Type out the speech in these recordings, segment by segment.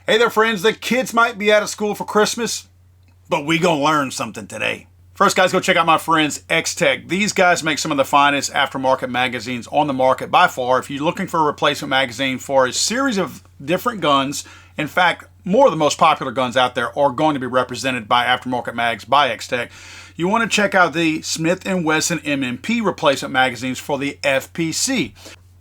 Hey there, friends. The kids might be out of school for Christmas, but we gonna learn something today. First, guys, go check out my friends X-Tech. These guys make some of the finest aftermarket magazines on the market by far. If you're looking for a replacement magazine for a series of different guns, in fact, more of the most popular guns out there are going to be represented by aftermarket mags by X-Tech. You want to check out the Smith & Wesson M&P replacement magazines for the FPC.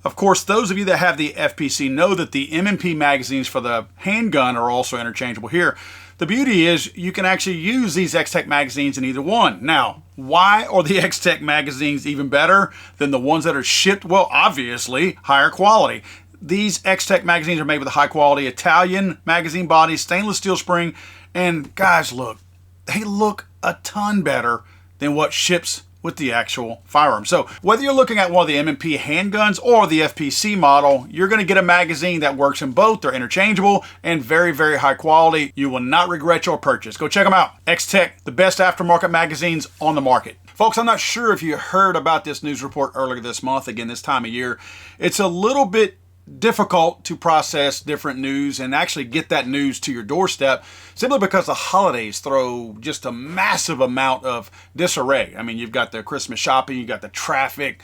Of course, those of you that have the FPC know that the M&P magazines for the handgun are also interchangeable here. The beauty is you can actually use these X-Tech magazines in either one. Now, why are the X-Tech magazines even better than the ones that are shipped? Well, obviously, higher quality. These X-Tech magazines are made with a high quality Italian magazine body, stainless steel spring, and guys, look, they look a ton better than what ships with the actual firearm. So whether you're looking at one of the M&P handguns or the FPC model, you're going to get a magazine that works in both. They're interchangeable and very, very high quality. You will not regret your purchase. Go check them out. X-Tech, the best aftermarket magazines on the market. Folks, I'm not sure if you heard about this news report earlier this month. Again, this time of year, it's a little bit difficult to process different news and actually get that news to your doorstep simply because the holidays throw just a massive amount of disarray. I mean, you've got the Christmas shopping, you've got the traffic,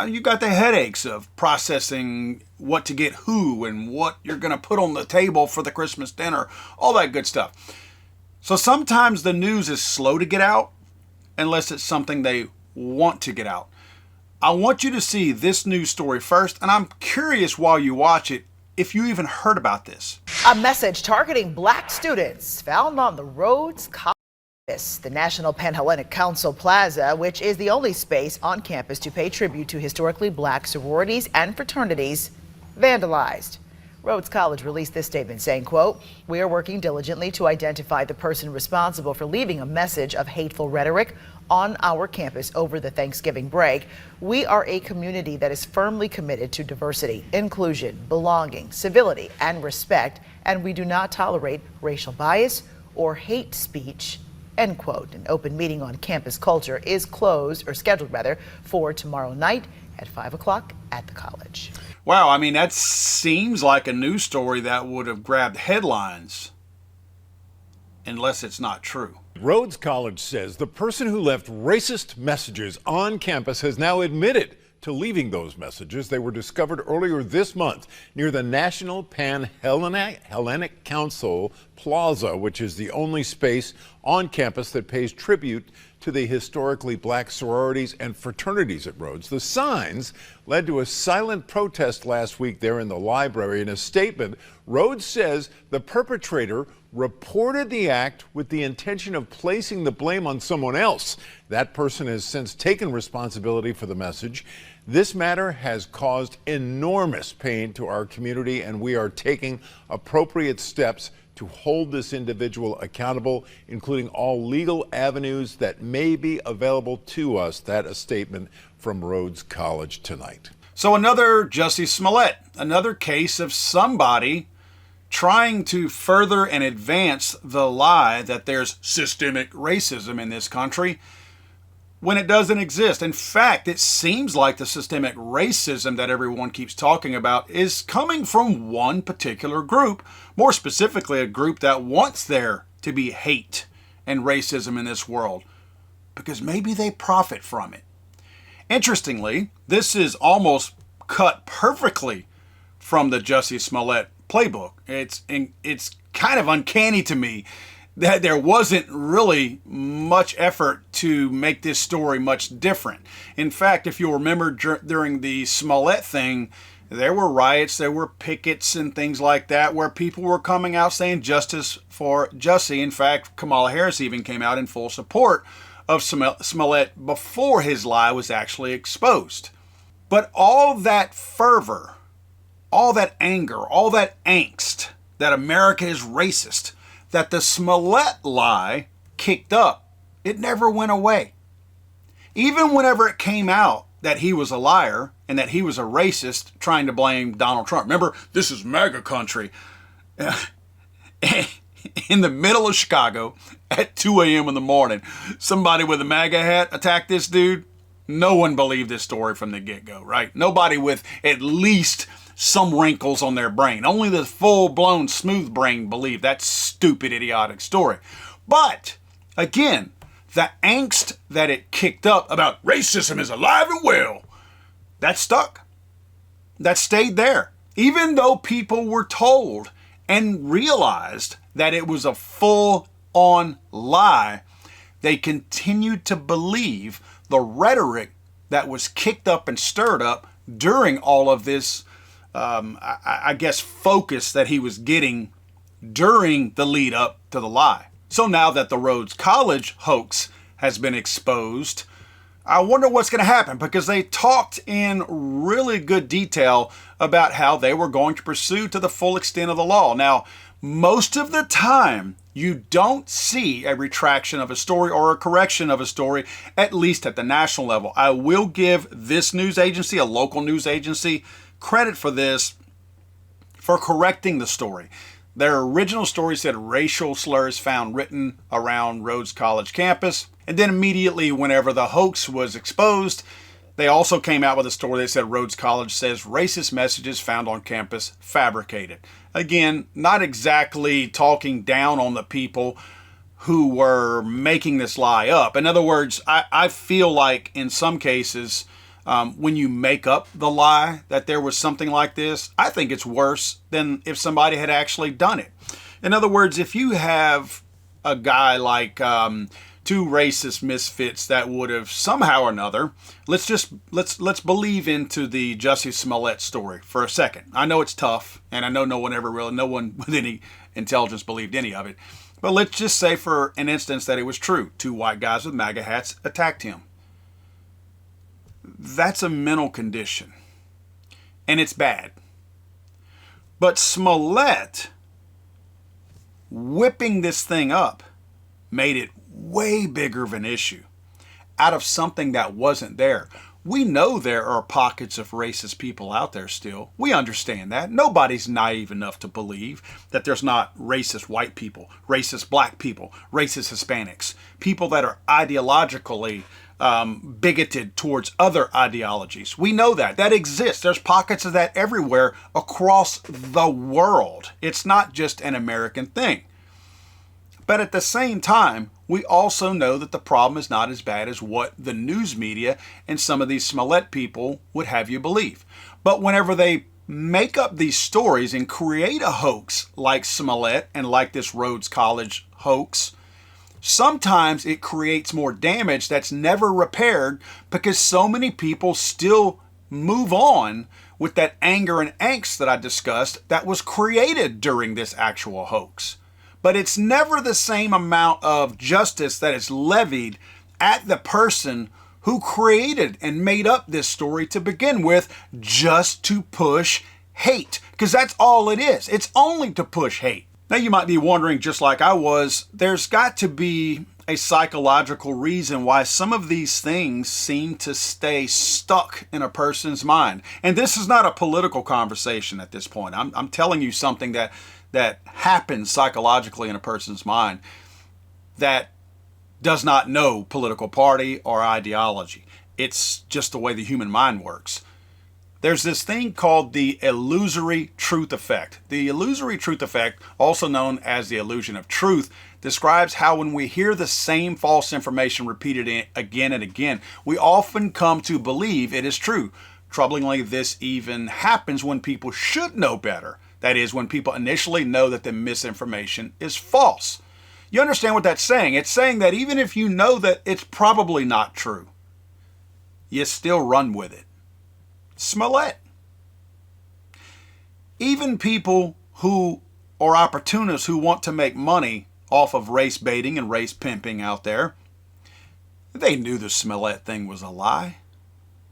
you've got the headaches of processing what to get who and what you're going to put on the table for the Christmas dinner, all that good stuff. So sometimes the news is slow to get out unless it's something they want to get out. I want you to see this news story first, and I'm curious while you watch it if you even heard about this. A message targeting black students found on the Rhodes campus, the National Pan-Hellenic Council Plaza, which is the only space on campus to pay tribute to historically black sororities and fraternities, vandalized. Rhodes College released this statement saying, quote, "We are working diligently to identify the person responsible for leaving a message of hateful rhetoric on our campus over the Thanksgiving break. We are a community that is firmly committed to diversity, inclusion, belonging, civility, and respect, and we do not tolerate racial bias or hate speech," end quote. An open meeting on campus culture is scheduled for tomorrow night at 5 o'clock at the college. Wow, I mean, that seems like a news story that would have grabbed headlines, unless it's not true. Rhodes College says the person who left racist messages on campus has now admitted to leaving those messages. They were discovered earlier this month near the National Pan-Hellenic Council Plaza, which is the only space on campus that pays tribute to the historically black sororities and fraternities at Rhodes. The signs led to a silent protest last week there in the library. In a statement, Rhodes says the perpetrator reported the act with the intention of placing the blame on someone else. That person has since taken responsibility for the message. This matter has caused enormous pain to our community, and we are taking appropriate steps to hold this individual accountable, including all legal avenues that may be available to us. That a statement from Rhodes College tonight. So another Jussie Smollett, another case of somebody trying to further and advance the lie that there's systemic racism in this country when it doesn't exist. In fact, it seems like the systemic racism that everyone keeps talking about is coming from one particular group, more specifically a group that wants there to be hate and racism in this world because maybe they profit from it. Interestingly, this is almost cut perfectly from the Jussie Smollett playbook. It's kind of uncanny to me that there wasn't really much effort to make this story much different. In fact, if you'll remember during the Smollett thing, there were riots, there were pickets and things like that where people were coming out saying justice for Jussie. In fact, Kamala Harris even came out in full support of Smollett before his lie was actually exposed. But all that fervor, all that anger, all that angst that America is racist, that the Smollett lie kicked up, it never went away. Even whenever it came out that he was a liar and that he was a racist trying to blame Donald Trump. Remember, this is MAGA country. In the middle of Chicago at 2 a.m. in the morning, somebody with a MAGA hat attacked this dude. No one believed this story from the get-go, right? Nobody with at least some wrinkles on their brain. Only the full-blown smooth brain believed that stupid, idiotic story. But, again, the angst that it kicked up about racism is alive and well, that stuck. That stayed there. Even though people were told and realized that it was a full-on lie, they continued to believe the rhetoric that was kicked up and stirred up during all of this, I guess, focus that he was getting during the lead up to the lie. So now that the Rhodes College hoax has been exposed, I wonder what's going to happen, because they talked in really good detail about how they were going to pursue to the full extent of the law. Now, most of the time, you don't see a retraction of a story or a correction of a story, at least at the national level. I will give this news agency, a local news agency, credit for this, for correcting the story. Their original story said racial slurs found written around Rhodes College campus. And then immediately, whenever the hoax was exposed, they also came out with a story that said Rhodes College says racist messages found on campus fabricated. Again, not exactly talking down on the people who were making this lie up. In other words, I feel like in some cases, when you make up the lie that there was something like this, I think it's worse than if somebody had actually done it. In other words, if you have a guy like two racist misfits that would have somehow or another, let's believe into the Jussie Smollett story for a second. I know it's tough, and I know no one with any intelligence believed any of it. But let's just say for an instance that it was true. Two white guys with MAGA hats attacked him. That's a mental condition, and it's bad. But Smollett whipping this thing up made it way bigger of an issue out of something that wasn't there. We know there are pockets of racist people out there still. We understand that. Nobody's naive enough to believe that there's not racist white people, racist black people, racist Hispanics, people that are ideologically bigoted towards other ideologies. We know that. That exists. There's pockets of that everywhere across the world. It's not just an American thing. But at the same time, we also know that the problem is not as bad as what the news media and some of these Smollett people would have you believe. But whenever they make up these stories and create a hoax like Smollett and like this Rhodes College hoax, sometimes it creates more damage that's never repaired because so many people still move on with that anger and angst that I discussed that was created during this actual hoax. But it's never the same amount of justice that is levied at the person who created and made up this story to begin with, just to push hate. Because that's all it is. It's only to push hate. Now you might be wondering, just like I was, there's got to be a psychological reason why some of these things seem to stay stuck in a person's mind. And this is not a political conversation at this point. I'm telling you something that happens psychologically in a person's mind that does not know political party or ideology. It's just the way the human mind works. There's this thing called the illusory truth effect. The illusory truth effect, also known as the illusion of truth, describes how when we hear the same false information repeated again and again, we often come to believe it is true. Troublingly, this even happens when people should know better. That is, when people initially know that the misinformation is false. You understand what that's saying? It's saying that even if you know that it's probably not true, you still run with it. Smollett. Even people who are opportunists who want to make money off of race baiting and race pimping out there, they knew the Smollett thing was a lie,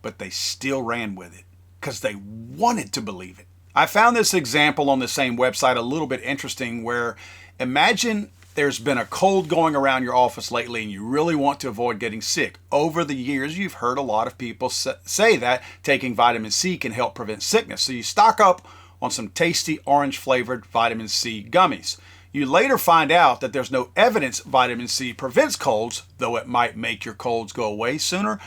but they still ran with it because they wanted to believe it. I found this example on the same website a little bit interesting, where imagine there's been a cold going around your office lately and you really want to avoid getting sick. Over the years, you've heard a lot of people say that taking vitamin C can help prevent sickness. So you stock up on some tasty orange flavored vitamin C gummies. You later find out that there's no evidence vitamin C prevents colds, though it might make your colds go away sooner.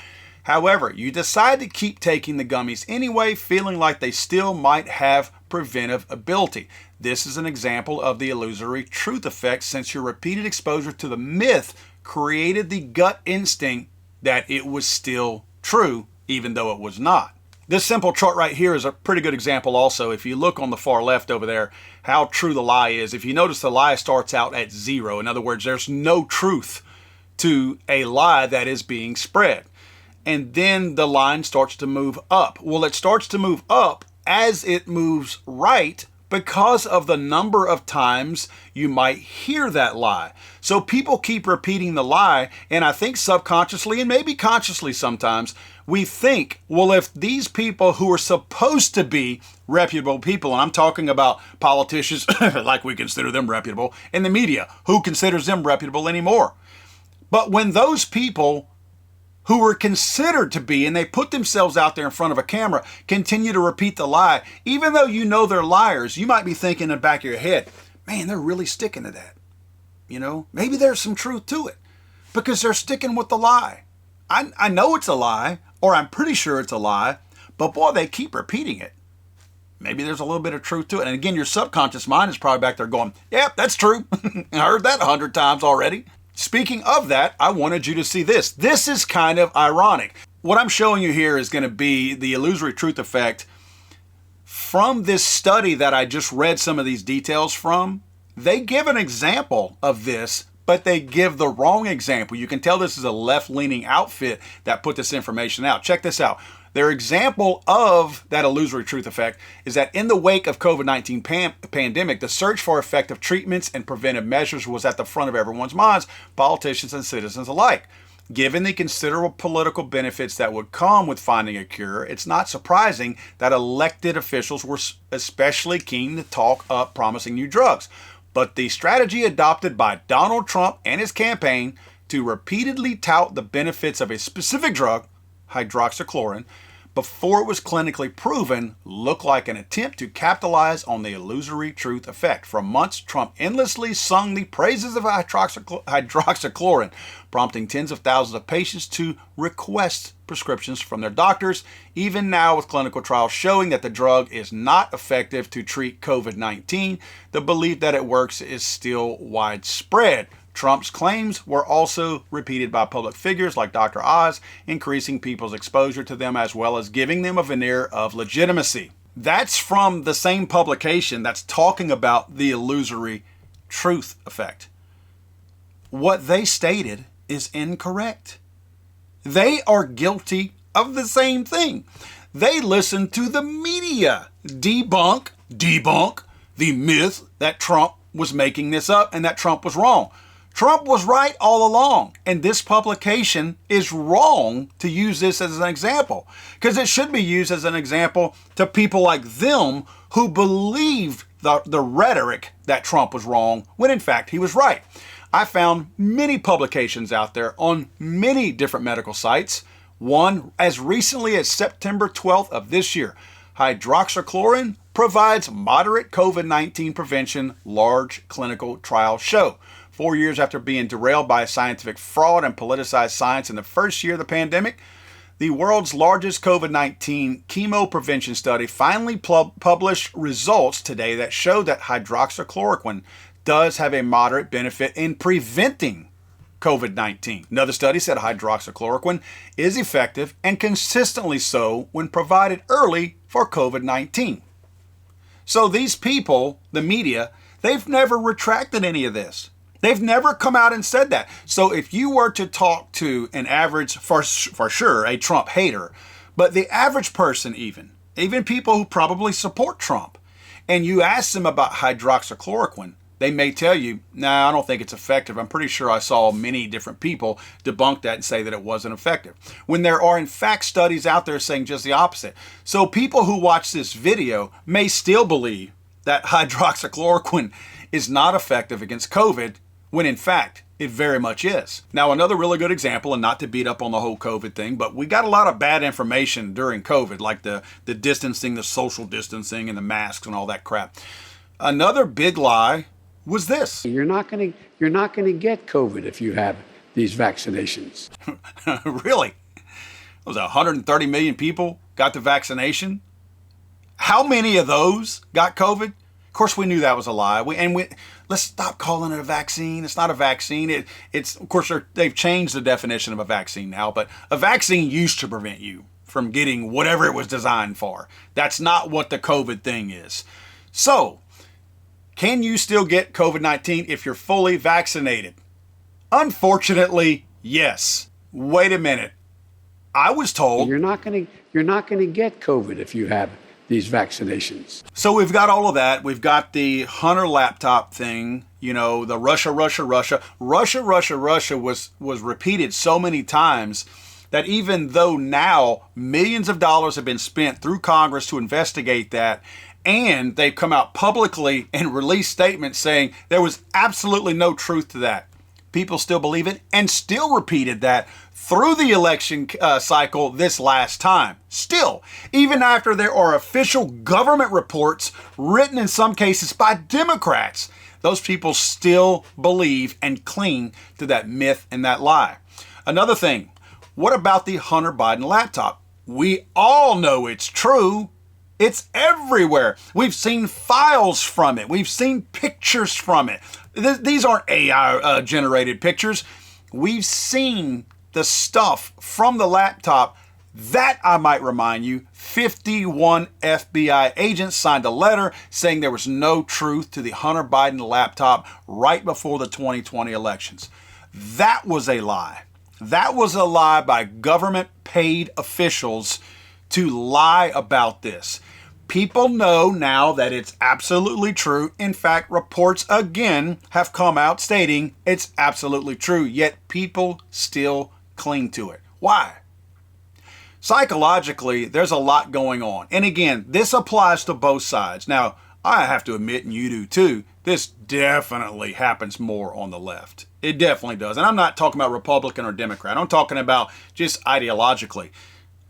However, you decide to keep taking the gummies anyway, feeling like they still might have preventive ability. This is an example of the illusory truth effect, since your repeated exposure to the myth created the gut instinct that it was still true, even though it was not. This simple chart right here is a pretty good example also. If you look on the far left over there, how true the lie is. If you notice, the lie starts out at 0. In other words, there's no truth to a lie that is being spread. And then the line starts to move up. Well, it starts to move up as it moves right because of the number of times you might hear that lie. So people keep repeating the lie, and I think subconsciously and maybe consciously sometimes, we think, well, if these people who are supposed to be reputable people, and I'm talking about politicians, like we consider them reputable, and the media, who considers them reputable anymore? But when those people who were considered to be, and they put themselves out there in front of a camera, continue to repeat the lie, even though you know they're liars, you might be thinking in the back of your head, man, they're really sticking to that. You know, maybe there's some truth to it because they're sticking with the lie. I know it's a lie, or I'm pretty sure it's a lie, but boy, they keep repeating it. Maybe there's a little bit of truth to it. And again, your subconscious mind is probably back there going, yep, that's true. I heard that 100 times already. Speaking of that, I wanted you to see this. This is kind of ironic. What I'm showing you here is going to be the illusory truth effect from this study that I just read some of these details from. They give an example of this, but they give the wrong example. You can tell this is a left-leaning outfit that put this information out. Check this out. Their example of that illusory truth effect is that in the wake of COVID-19 pandemic, the search for effective treatments and preventive measures was at the front of everyone's minds, politicians and citizens alike. Given the considerable political benefits that would come with finding a cure, it's not surprising that elected officials were especially keen to talk up promising new drugs. But the strategy adopted by Donald Trump and his campaign to repeatedly tout the benefits of a specific drug, hydroxychloroquine, before it was clinically proven, looked like an attempt to capitalize on the illusory truth effect. For months, Trump endlessly sung the praises of hydroxychloroquine, prompting tens of thousands of patients to request prescriptions from their doctors. Even now, with clinical trials showing that the drug is not effective to treat COVID-19, the belief that it works is still widespread. Trump's claims were also repeated by public figures like Dr. Oz, increasing people's exposure to them as well as giving them a veneer of legitimacy. That's from the same publication that's talking about the illusory truth effect. What they stated is incorrect. They are guilty of the same thing. They listen to the media debunk the myth that Trump was making this up and that Trump was wrong. Trump was right all along, and this publication is wrong to use this as an example, because it should be used as an example to people like them who believed the rhetoric that Trump was wrong when in fact he was right. I found many publications out there on many different medical sites. One as recently as September 12th of this year. Hydroxychloroquine provides moderate COVID-19 prevention, large clinical trial show. 4 years after being derailed by scientific fraud and politicized science in the first year of the pandemic, the world's largest COVID-19 chemo prevention study finally published results today that show that hydroxychloroquine does have a moderate benefit in preventing COVID-19. Another study said hydroxychloroquine is effective and consistently so when provided early for COVID-19. So these people, the media, they've never retracted any of this. They've never come out and said that. So if you were to talk to an average, for sure, a Trump hater, but the average person even people who probably support Trump, and you ask them about hydroxychloroquine, they may tell you, nah, I don't think it's effective. I'm pretty sure I saw many different people debunk that and say that it wasn't effective. When there are in fact studies out there saying just the opposite. So people who watch this video may still believe that hydroxychloroquine is not effective against COVID, when in fact it very much is. Now, another really good example, and not to beat up on the whole COVID thing, but we got a lot of bad information during COVID, like the distancing, the social distancing, and the masks and all that crap. Another big lie was this. You're not going to get COVID if you have these vaccinations. Really? was 130 million people got the vaccination. How many of those got COVID? Of course, we knew that was a lie. Let's stop calling it a vaccine. It's not a vaccine. It's of course, they've changed the definition of a vaccine now, but a vaccine used to prevent you from getting whatever it was designed for. That's not what the COVID thing is. So, can you still get COVID-19 if you're fully vaccinated? Unfortunately, yes. Wait a minute. I was told you're not going to get COVID if you have these vaccinations. So we've got all of that. We've got the Hunter laptop thing, the Russia was repeated so many times that even though now millions of dollars have been spent through Congress to investigate that, and they've come out publicly and released statements saying there was absolutely no truth to that, people still believe it and still repeated that through the election cycle this last time. Still, even after there are official government reports written in some cases by Democrats, those people still believe and cling to that myth and that lie. Another thing, what about the Hunter Biden laptop? We all know it's true. It's everywhere. We've seen files from it. We've seen pictures from it. These aren't AI generated pictures. We've seen the stuff from the laptop. That, I might remind you, 51 FBI agents signed a letter saying there was no truth to the Hunter Biden laptop right before the 2020 elections. That was a lie. That was a lie by government paid officials to lie about this. People know now that it's absolutely true. In fact, reports again have come out stating it's absolutely true, yet people still cling to it. Why? Psychologically, there's a lot going on. And again, this applies to both sides. Now, I have to admit, and you do too, this definitely happens more on the left. It definitely does. And I'm not talking about Republican or Democrat. I'm talking about just ideologically.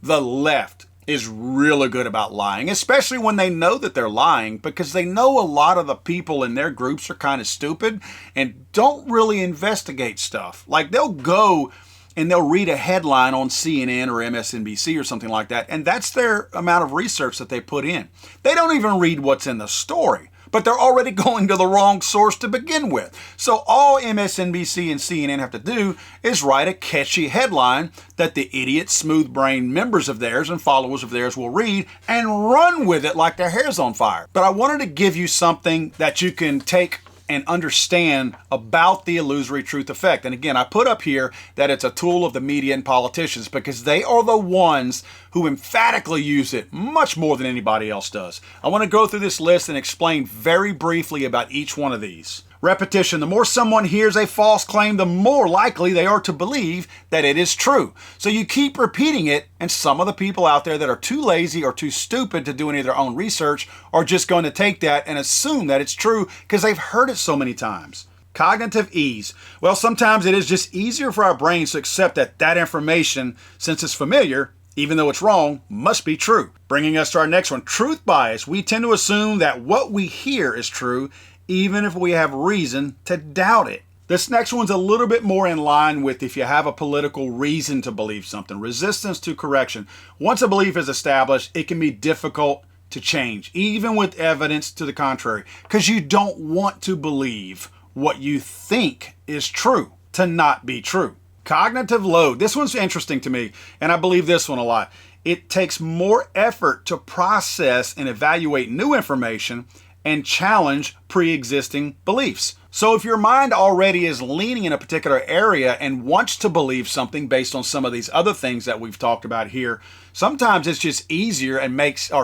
The left is really good about lying, especially when they know that they're lying, because they know a lot of the people in their groups are kind of stupid and don't really investigate stuff. Like they'll go and they'll read a headline on CNN or MSNBC or something like that, and that's their amount of research that they put in. They don't even read what's in the story, but they're already going to the wrong source to begin with. So all MSNBC and CNN have to do is write a catchy headline that the idiot, smooth-brained members of theirs and followers of theirs will read and run with it like their hair's on fire. But I wanted to give you something that you can take and understand about the illusory truth effect. And again, I put up here that it's a tool of the media and politicians because they are the ones who emphatically use it much more than anybody else does. I want to go through this list and explain very briefly about each one of these. Repetition. The more someone hears a false claim, the more likely they are to believe that it is true. So you keep repeating it, and some of the people out there that are too lazy or too stupid to do any of their own research are just going to take that and assume that it's true because they've heard it so many times. Cognitive ease. Well, sometimes it is just easier for our brains to accept that information, since it's familiar, even though it's wrong, must be true. Bringing us to our next one, truth bias. We tend to assume that what we hear is true, even if we have reason to doubt it. This next one's a little bit more in line with if you have a political reason to believe something. Resistance to correction. Once a belief is established, it can be difficult to change, even with evidence to the contrary, because you don't want to believe what you think is true to not be true. Cognitive load. This one's interesting to me, and I believe this one a lot. It takes more effort to process and evaluate new information and challenge pre-existing beliefs. So if your mind already is leaning in a particular area and wants to believe something based on some of these other things that we've talked about here, sometimes it's just easier and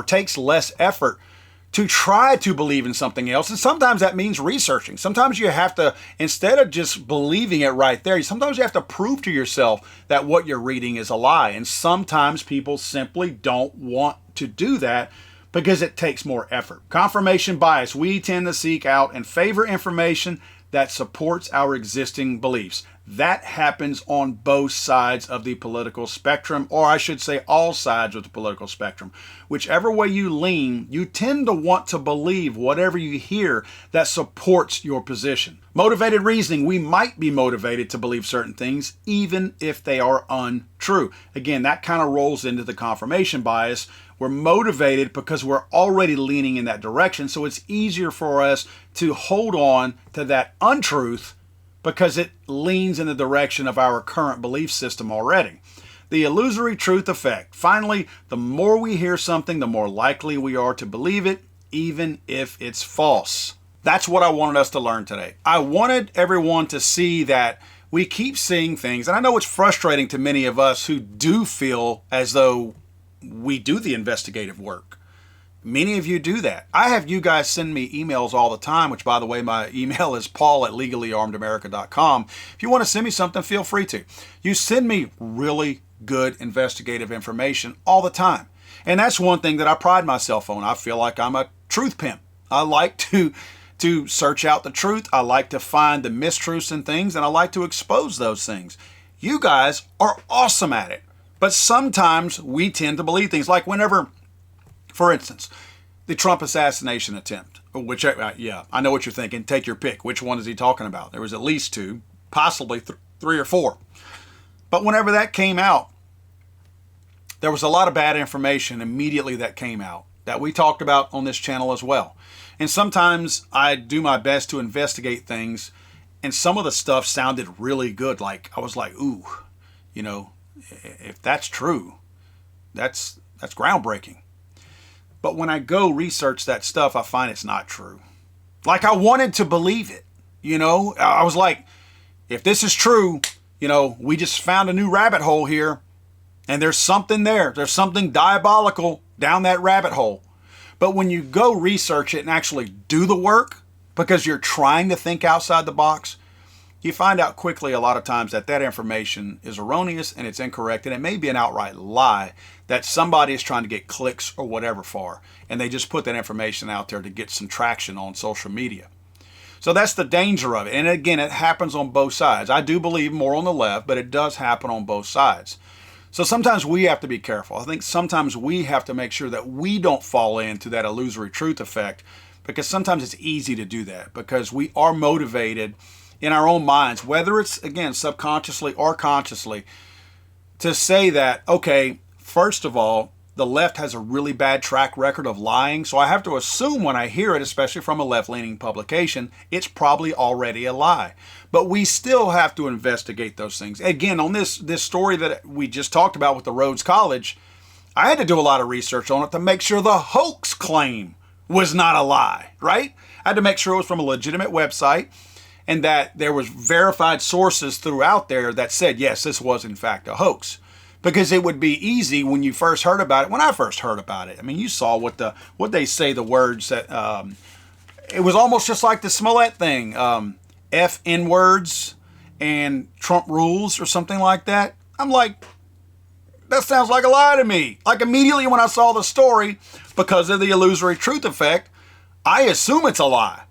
takes less effort to try to believe in something else. And sometimes that means researching. Sometimes you have to, instead of just believing it right there, sometimes you have to prove to yourself that what you're reading is a lie. And sometimes people simply don't want to do that because it takes more effort. Confirmation bias. We tend to seek out and favor information that supports our existing beliefs. That happens on both sides of the political spectrum, or I should say all sides of the political spectrum. Whichever way you lean, you tend to want to believe whatever you hear that supports your position. Motivated reasoning, we might be motivated to believe certain things even if they are untrue. Again, that kind of rolls into the confirmation bias. We're motivated because we're already leaning in that direction, so it's easier for us to hold on to that untruth because it leans in the direction of our current belief system already. The illusory truth effect. Finally, the more we hear something, the more likely we are to believe it, even if it's false. That's what I wanted us to learn today. I wanted everyone to see that we keep seeing things, and I know it's frustrating to many of us who do feel as though we do the investigative work. Many of you do that. I have you guys send me emails all the time, which, by the way, my email is paul@legallyarmedamerica.com. If you want to send me something, feel free to. You send me really good investigative information all the time. And that's one thing that I pride myself on. I feel like I'm a truth pimp. I like to search out the truth. I like to find the mistruths in things, and I like to expose those things. You guys are awesome at it. But sometimes we tend to believe things like whenever, for instance, the Trump assassination attempt, which, yeah, I know what you're thinking. Take your pick. Which one is he talking about? There was at least two, possibly three or four. But whenever that came out, there was a lot of bad information immediately that came out that we talked about on this channel as well. And sometimes I do my best to investigate things, and some of the stuff sounded really good. Like, I was like, ooh, you know, if that's true, that's groundbreaking. But when I go research that stuff, I find it's not true. Like, I wanted to believe it, you know. I was like, if this is true, you know, we just found a new rabbit hole here, and there's something there. There's something diabolical down that rabbit hole. But when you go research it and actually do the work, because you're trying to think outside the box, you find out quickly a lot of times that that information is erroneous and it's incorrect, and it may be an outright lie that somebody is trying to get clicks or whatever for, and they just put that information out there to get some traction on social media. So that's the danger of it. And again, it happens on both sides. I do believe more on the left, but it does happen on both sides. So sometimes we have to be careful. I think sometimes we have to make sure that we don't fall into that illusory truth effect, because sometimes it's easy to do that because we are motivated in our own minds, whether it's, again, subconsciously or consciously, to say that, okay, first of all, the left has a really bad track record of lying. So I have to assume when I hear it, especially from a left-leaning publication, it's probably already a lie. But we still have to investigate those things. Again, on this story that we just talked about with the Rhodes College, I had to do a lot of research on it to make sure the hoax claim was not a lie, right? I had to make sure it was from a legitimate website and that there was verified sources throughout there that said, yes, this was in fact a hoax. Because it would be easy when you first heard about it. When I first heard about it, I mean, you saw what they say, the words that, it was almost just like the Smollett thing, FN words and Trump rules or something like that. I'm like, that sounds like a lie to me. Like, immediately when I saw the story, because of the illusory truth effect, I assume it's a lie.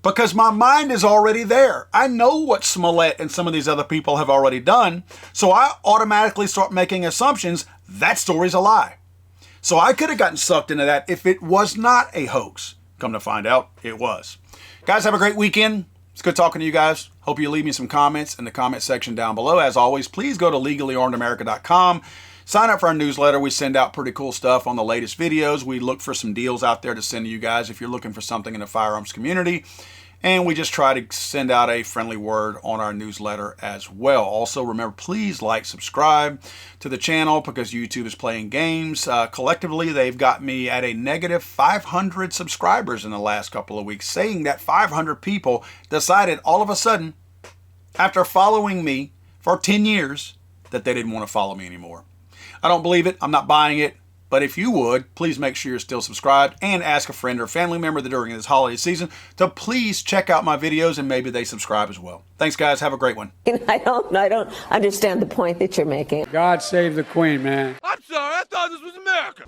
Because my mind is already there. I know what Smollett and some of these other people have already done, so I automatically start making assumptions that story's a lie. So I could have gotten sucked into that if it was not a hoax. Come to find out, it was. Guys, have a great weekend. It's good talking to you guys. Hope you leave me some comments in the comment section down below. As always, please go to legallyarmedamerica.com. Sign up for our newsletter. We send out pretty cool stuff on the latest videos. We look for some deals out there to send to you guys if you're looking for something in the firearms community. And we just try to send out a friendly word on our newsletter as well. Also, remember, please like, subscribe to the channel because YouTube is playing games. Collectively, they've got me at a negative 500 subscribers in the last couple of weeks, saying that 500 people decided all of a sudden, after following me for 10 years, that they didn't want to follow me anymore. I don't believe it. I'm not buying it. But if you would, please make sure you're still subscribed and ask a friend or family member that during this holiday season to please check out my videos and maybe they subscribe as well. Thanks, guys. Have a great one. I don't understand the point that you're making. God save the Queen, man. I'm sorry, I thought this was America.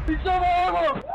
Pisaba agua.